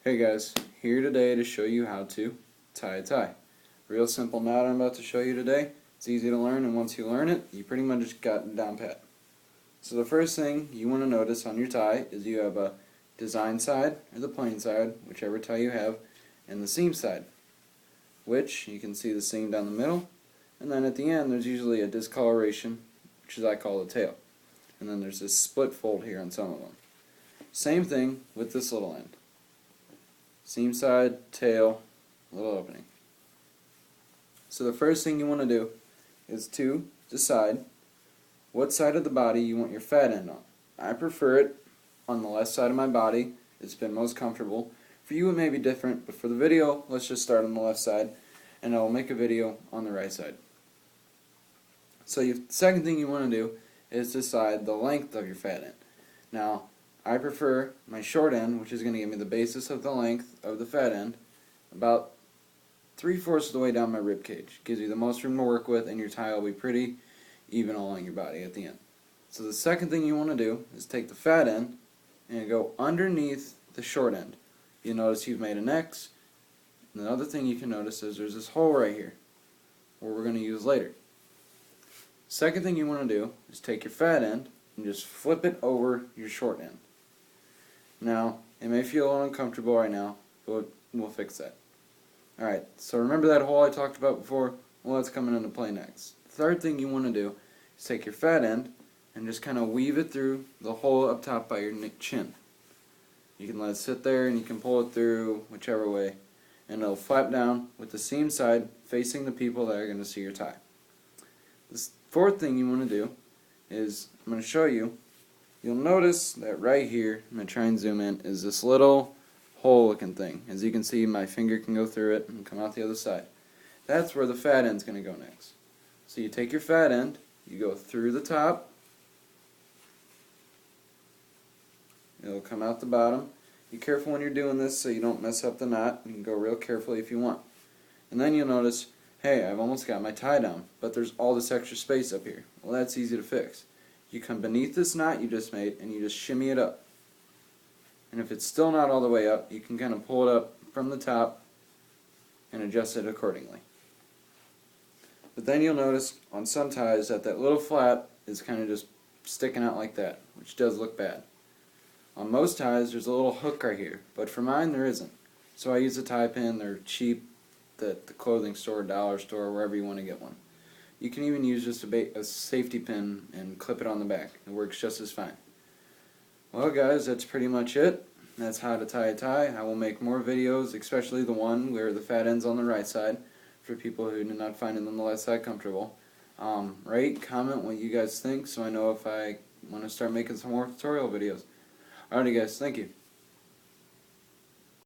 Hey guys, here today to show you how to tie a tie. Real simple knot I'm about to show you today. It's easy to learn, and once you learn it, you pretty much got it down pat. So the first thing you want to notice on your tie is you have a design side, or the plain side, whichever tie you have, and the seam side, which you can see the seam down the middle, and then at the end there's usually a discoloration, which is I call the tail. And then there's this split fold here on some of them. Same thing with this little end. Seam side, tail, little opening. So the first thing you want to do is to decide what side of the body you want your fat end on. I prefer it on the left side of my body. It's been most comfortable. For you it may be different, but for the video, let's just start on the left side, and I'll make a video on the right side. So the second thing you want to do is decide the length of your fat end. Now, I prefer my short end, which is going to give me the basis of the length of the fat end, about 3/4 of the way down my rib cage. Gives you the most room to work with, and your tie will be pretty even along your body at the end. So the second thing you want to do is take the fat end and go underneath the short end. You'll notice you've made an X. And the other thing you can notice is there's this hole right here, where we're going to use later. Second thing you want to do is take your fat end and just flip it over your short end. Now, it may feel uncomfortable right now, but we'll fix that. Alright, so remember that hole I talked about before? Well, that's coming into play next. The third thing you want to do is take your fat end and just kind of weave it through the hole up top by your chin. You can let it sit there and you can pull it through whichever way, and it'll flap down with the seam side facing the people that are going to see your tie. The fourth thing you want to do is, I'm going to show you. You'll notice that right here, I'm going to try and zoom in, is this little hole looking thing. As you can see, my finger can go through it and come out the other side. That's where the fat end's going to go next. So you take your fat end, you go through the top, it'll come out the bottom. Be careful when you're doing this so you don't mess up the knot. You can go real carefully if you want. And then you'll notice, hey, I've almost got my tie down, but there's all this extra space up here. Well, that's easy to fix. You come beneath this knot you just made and you just shimmy it up. And if it's still not all the way up, you can kind of pull it up from the top and adjust it accordingly. But then you'll notice on some ties that that little flap is kind of just sticking out like that, which does look bad. On most ties there's a little hook right here, but for mine there isn't. So I use a tie pin. They're cheap at the clothing store, dollar store, wherever you want to get one. You can even use just a safety pin and clip it on the back. It works just as fine. Well guys, that's pretty much it. That's how to tie a tie. I will make more videos, especially the one where the fat end's on the right side, for people who do not find it on the left side comfortable. Rate, comment what you guys think so I know if I want to start making some more tutorial videos. Alrighty guys, thank you.